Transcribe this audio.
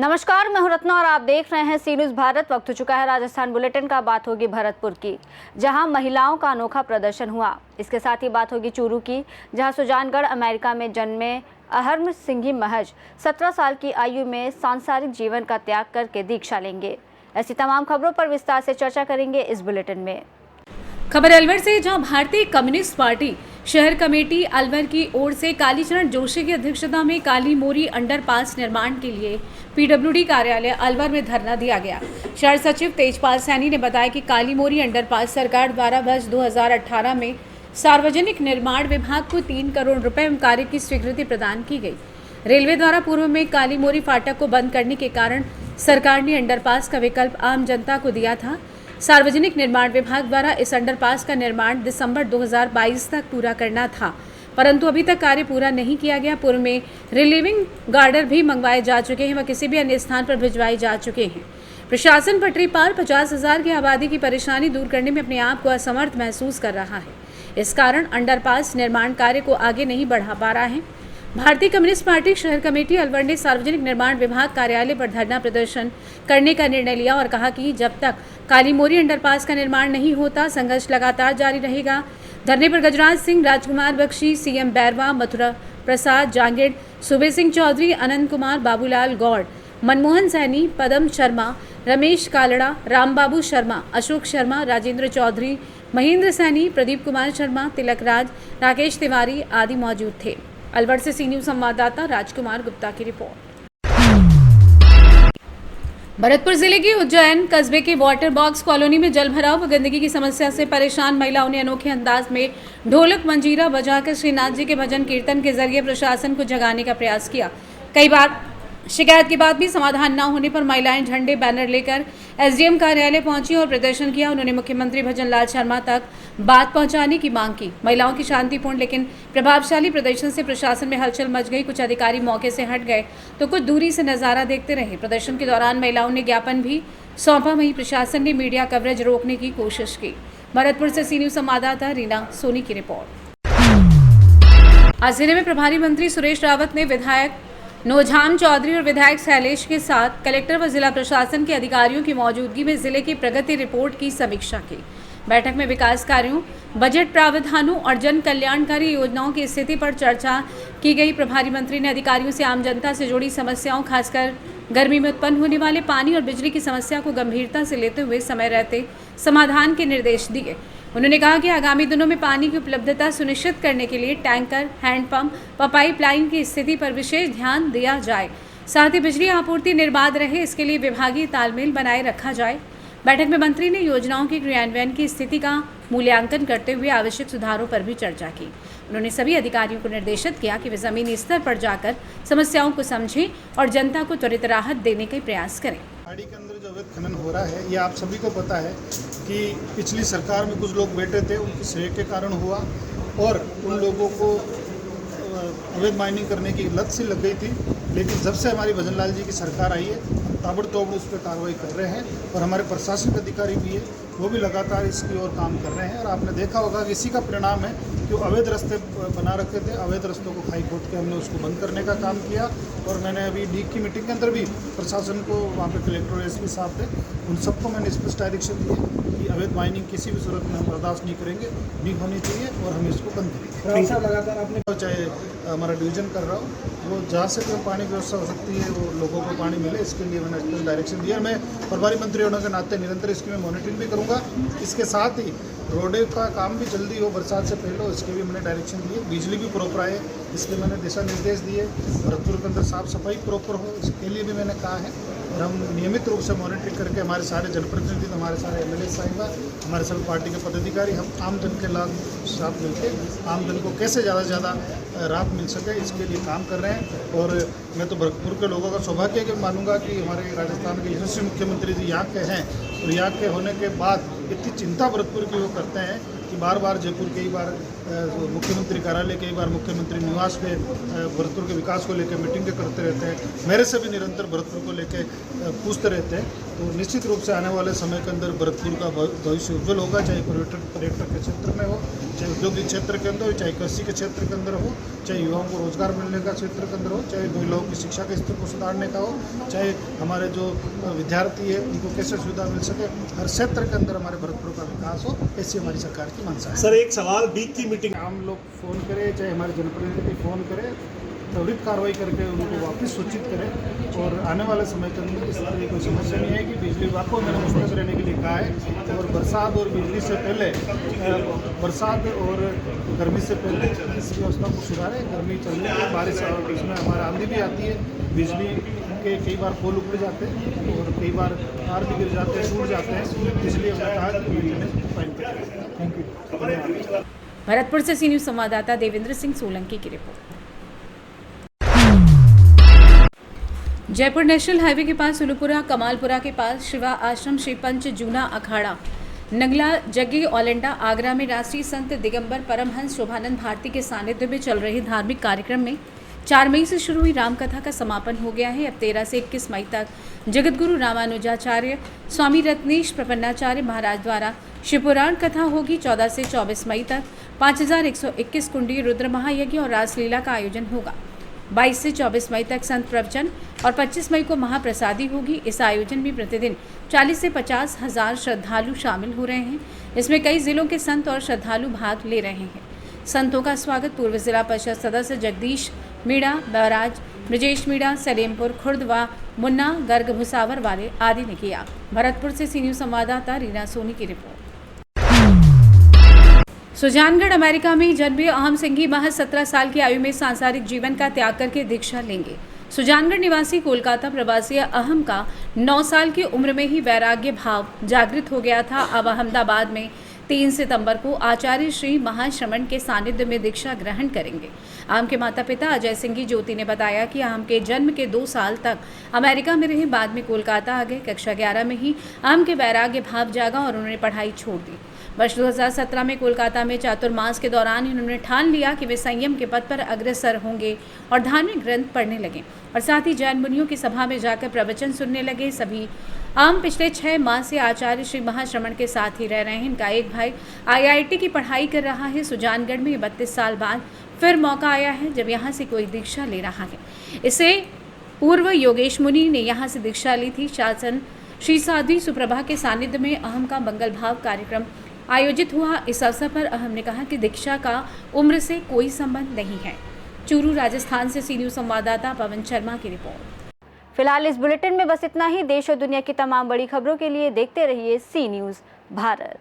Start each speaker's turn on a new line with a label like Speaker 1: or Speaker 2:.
Speaker 1: नमस्कार, मैं हूं रत्ना और आप देख रहे हैं सी न्यूज़ भारत। वक्त हो चुका है राजस्थान बुलेटिन का। बात होगी भरतपुर की, जहां महिलाओं का अनोखा प्रदर्शन हुआ। इसके साथ ही बात होगी चूरू की, जहां सुजानगढ़ अमेरिका में जन्मे अहर्म सिंघी महज 17 साल की आयु में सांसारिक जीवन का त्याग करके दीक्षा लेंगे। ऐसी तमाम खबरों पर विस्तार से चर्चा करेंगे इस बुलेटिन में।
Speaker 2: खबर अलवर से, जहां भारतीय कम्युनिस्ट पार्टी शहर कमेटी अलवर की ओर से कालीचरण जोशी की अध्यक्षता में काली मोरी अंडरपास निर्माण के लिए पीडब्ल्यूडी कार्यालय अलवर में धरना दिया गया। शहर सचिव तेजपाल सैनी ने बताया कि काली मोरी अंडरपास सरकार द्वारा वर्ष 2018 में सार्वजनिक निर्माण विभाग को 3 करोड़ रुपए कार्य की स्वीकृति प्रदान की गई। रेलवे द्वारा पूर्व में काली मोरी फाटक को बंद करने के कारण सरकार ने अंडरपास का विकल्प आम जनता को दिया था। सार्वजनिक निर्माण विभाग द्वारा इस अंडरपास का निर्माण दिसंबर 2022 तक पूरा करना था, परंतु अभी तक कार्य पूरा नहीं किया गया। पूर्व में रिलीविंग गार्डर भी मंगवाए जा चुके हैं व किसी भी अन्य स्थान पर भिजवाए जा चुके हैं। प्रशासन पटरी पार 50,000 की आबादी की परेशानी दूर करने में अपने आप को असमर्थ महसूस कर रहा है। इस कारण अंडरपास निर्माण कार्य को आगे नहीं बढ़ा पा रहा है। भारतीय कम्युनिस्ट पार्टी शहर कमेटी अलवर ने सार्वजनिक निर्माण विभाग कार्यालय पर धरना प्रदर्शन करने का निर्णय लिया और कहा कि जब तक काली मोरी अंडरपास का निर्माण नहीं होता, संघर्ष लगातार जारी रहेगा। धरने पर गजराज सिंह, राजकुमार बख्शी, सीएम बैरवा, मथुरा प्रसाद जांगिड़, सुबे सिंह चौधरी, अनंत कुमार, बाबूलाल गौड़, मनमोहन सैनी, पदम शर्मा, रमेश कालड़ा, रामबाबू शर्मा, अशोक शर्मा, राजेंद्र चौधरी, महेंद्र सैनी, प्रदीप कुमार शर्मा, तिलक राज, राकेश तिवारी आदि मौजूद थे। अलवर से सी न्यूज़ संवाददाता राजकुमार गुप्ता की रिपोर्ट। भरतपुर जिले के उज्जैन कस्बे के वाटर बॉक्स कॉलोनी में जलभराव व गंदगी की समस्या से परेशान महिलाओं ने अनोखे अंदाज में ढोलक मंजीरा बजाकर श्रीनाथ जी के भजन कीर्तन के जरिए प्रशासन को जगाने का प्रयास किया। कई बार शिकायत के बाद भी समाधान न होने पर महिलाएं झंडे बैनर लेकर एसडीएम कार्यालय पहुंची और प्रदर्शन किया। उन्होंने मुख्यमंत्री भजन लाल शर्मा तक बात पहुंचाने की मांग की। महिलाओं की शांतिपूर्ण लेकिन प्रभावशाली प्रदर्शन से प्रशासन में हलचल मच गई। कुछ अधिकारी मौके से हट गए तो कुछ दूरी से नजारा देखते रहे। प्रदर्शन के दौरान महिलाओं ने ज्ञापन भी सौंपा। वहीं प्रशासन ने मीडिया कवरेज रोकने की कोशिश की। भरतपुर से सी न्यूज़ संवाददाता रीना सोनी की रिपोर्ट। आज जिले में प्रभारी मंत्री सुरेश रावत ने विधायक नौझाम चौधरी और विधायक शैलेश के साथ कलेक्टर व जिला प्रशासन के अधिकारियों की मौजूदगी में जिले की प्रगति रिपोर्ट की समीक्षा की। बैठक में विकास कार्यों, बजट प्रावधानों और जन कल्याणकारी योजनाओं की स्थिति पर चर्चा की गई। प्रभारी मंत्री ने अधिकारियों से आम जनता से जुड़ी समस्याओं, खासकर गर्मी में उत्पन्न होने वाले पानी और बिजली की समस्या को गंभीरता से लेते हुए समय रहते समाधान के निर्देश दिए। उन्होंने कहा कि आगामी दिनों में पानी की उपलब्धता सुनिश्चित करने के लिए टैंकर, हैंडपंप व पाइपलाइन की स्थिति पर विशेष ध्यान दिया जाए। साथ ही बिजली आपूर्ति निर्बाध रहे, इसके लिए विभागीय तालमेल बनाए रखा जाए। बैठक में मंत्री ने योजनाओं के क्रियान्वयन की स्थिति का मूल्यांकन करते हुए आवश्यक सुधारों पर भी चर्चा की। उन्होंने सभी अधिकारियों को निर्देशित किया कि वे जमीनी स्तर पर जाकर समस्याओं को समझें और जनता को त्वरित राहत देने के प्रयास करें।
Speaker 3: पहाड़ी के अंदर जो अवैध खनन हो रहा है, ये आप सभी को पता है कि पिछली सरकार में कुछ लोग बैठे थे, उनकी श्रेय के कारण हुआ और उन लोगों को अवैध माइनिंग करने की लत सी लग गई थी। लेकिन जब से हमारी भजन लाल जी की सरकार आई है, हम ताबड़तोड़ उस पर कार्रवाई कर रहे हैं और हमारे प्रशासनिक अधिकारी भी है, वो भी लगातार इसकी ओर काम कर रहे हैं। और आपने देखा होगा कि इसी का परिणाम है कि अवैध रास्ते बना रखे थे, अवैध रास्तों को खाई खोद के हमने उसको बंद करने का काम किया। और मैंने अभी डी की मीटिंग के अंदर भी प्रशासन को, वहाँ पे कलेक्टर और एसपी साहब थे, उन सबको मैंने स्पष्ट डायरेक्शन दिए कि अवैध माइनिंग किसी भी सूरत में हम बर्दाश्त नहीं करेंगे, नहीं होनी चाहिए और हम इसको बंद करेंगे। लगातार आपने चाहे हमारा डिवीजन कर रहा हो, वो जहाँ से भी पानी की व्यवस्था हो सकती है वो लोगों को पानी मिले, इसके लिए मैंने स्पष्ट डायरेक्शन दिया। मैं प्रभारी मंत्री होने के नाते निरंतर इसकी मैं मॉनिटरिंग भी करूँगा। इसके साथ ही रोड का काम भी जल्दी हो, बरसात से पहले हो, इसके भी मैंने डायरेक्शन दिए। बिजली भी प्रॉपर आए, इसके मैंने दिशा निर्देश दिए। भरतपुर के अंदर साफ सफाई प्रॉपर हो, इसके लिए भी मैंने कहा है। और हम नियमित रूप से मॉनिटरिंग करके हमारे सारे जनप्रतिनिधि, हमारे सारे एमएलए साहिबा, हमारे सभी पार्टी के पदाधिकारी, हम आम जन के साथ मिलकर आम जन को कैसे ज़्यादा से ज़्यादा राहत मिल सके, इसके लिए काम कर रहे हैं। और मैं तो भरतपुर के लोगों का सौभाग्य के मानूंगा कि हमारे राजस्थान के यशस्वी मुख्यमंत्री जी यहाँ के हैं और यहाँ के होने के बाद इतनी चिंता भरतपुर की वो करते हैं कि बार बार जयपुर, कई बार मुख्यमंत्री कार्यालय, कई बार मुख्यमंत्री निवास पे भरतपुर के विकास को लेकर मीटिंगें करते रहते हैं। मेरे से भी निरंतर भरतपुर को लेकर पूछते रहते हैं तो निश्चित रूप से आने वाले समय के अंदर भरतपुर का भविष्य उज्जवल होगा, चाहे पर्यटक के क्षेत्र में हो, चाहे औद्योगिक क्षेत्र के अंदर हो, चाहे कृषि के क्षेत्र के अंदर हो, चाहे युवाओं को रोजगार मिलने का क्षेत्र के अंदर हो, चाहे महिलाओं की शिक्षा के स्तर को सुधारने का हो, चाहे हमारे जो विद्यार्थी है उनको कैसे सुविधा मिल सके, हर क्षेत्र के अंदर हमारे भरतपुर का विकास हो, ऐसी हमारी सरकार की मंशा है।
Speaker 4: सर एक सवाल, बीती मीटिंग
Speaker 3: हम लोग फ़ोन करें, चाहे हमारे जनप्रतिनिधि फ़ोन करें, त्वरित कार्रवाई करके उनको वापस सूचित करें और आने वाले समय के अंदर इस तरह की कोई समस्या नहीं है कि बिजली विभाग को मैंने मुस्तैद रहने के लिए कहा है और बरसात और बिजली से पहले बरसात और गर्मी से पहले इस व्यवस्था को सुधारें। गर्मी चल रही है, बारिश और इसमें हमारा आंधी भी आती है, बिजली के कई बार पोल उखड़ जाते हैं और कई बार तार भी गिर जाते हैं, टूट जाते हैं, इसलिए हमने कहा कि मेंटेनेंस फाइन करें। Thank you.
Speaker 2: भरतपुर से सी न्यूज़ संवाददाता देवेंद्र सिंह सोलंकी की रिपोर्ट। जयपुर नेशनल हाईवे के पास उलूपुरा कमालपुरा के पास शिवा आश्रम श्री पंच जूना अखाड़ा नगला जग्गी ओलेंडा आगरा में राष्ट्रीय संत दिगंबर परमहंस शोभानंद भारती के सानिध्य में चल रहे धार्मिक कार्यक्रम में 4 मई से शुरू हुई रामकथा का समापन हो गया है। अब 13 से 21 मई तक जगतगुरु रामानुजाचार्य स्वामी रत्नेश प्रपन्नाचार्य महाराज द्वारा शिवपुराण कथा होगी। 14 से 24 मई तक 5121 कुंडी रुद्र महायज्ञ और रासलीला का आयोजन होगा। 22 से 24 मई तक संत प्रवचन और 25 मई को महाप्रसादी होगी। इस आयोजन में प्रतिदिन 40 से 50 हजार श्रद्धालु शामिल हो रहे हैं। इसमें कई जिलों के संत और श्रद्धालु भाग ले रहे हैं। संतों का स्वागत पूर्व जिला परिषद सदस्य जगदीश मीणा, बैराज ब्रजेश मीणा, सलेमपुर खुर्द व मुन्ना गर्ग भुसावर वाले आदि ने किया। भरतपुर से सी न्यूज़ संवाददाता रीना सोनी की रिपोर्ट। सुजानगढ़ अमेरिका में जन्मे अहम सिंघी महज 17 साल की आयु में सांसारिक जीवन का त्याग करके दीक्षा लेंगे। सुजानगढ़ निवासी कोलकाता प्रवासी अहम का 9 साल की उम्र में ही वैराग्य भाव जागृत हो गया था। अब अहमदाबाद में 3 सितंबर को आचार्य श्री महाश्रमण के सानिध्य में दीक्षा ग्रहण करेंगे। अहम के माता पिता अजय सिंघी ज्योति ने बताया कि अहम के जन्म के 2 साल तक अमेरिका में रहे, बाद में कोलकाता आ गए। कक्षा 11 में ही अहम के वैराग्य भाव जागा और उन्होंने पढ़ाई छोड़ दी। वर्ष 2017 में कोलकाता में चातुर्मास के दौरान उन्होंने ठान लिया कि वे संयम के पथ पर अग्रसर होंगे और धार्मिक ग्रंथ पढ़ने लगे और साथ ही जैन मुनियों की सभा में जाकर प्रवचन सुनने लगे। सभी आम पिछले 6 माह से आचार्य श्री महाश्रमण के साथ ही रह रहे हैं। इनका एक भाई IIT की पढ़ाई कर रहा है। सुजानगढ़ में 32 साल बाद फिर मौका आया है जब यहाँ से कोई दीक्षा ले रहा है। इससे पूर्व योगेश मुनि ने यहाँ से दीक्षा ली थी। शासन श्री साध्वी सुप्रभा के सानिध्य में अहम का मंगल भाव कार्यक्रम आयोजित हुआ। इस अवसर पर अहम ने कहा कि दीक्षा का उम्र से कोई संबंध नहीं है। चूरू राजस्थान से सी न्यूज़ संवाददाता पवन शर्मा की रिपोर्ट।
Speaker 1: फिलहाल इस बुलेटिन में बस इतना ही। देश और दुनिया की तमाम बड़ी खबरों के लिए देखते रहिए सी न्यूज़ भारत।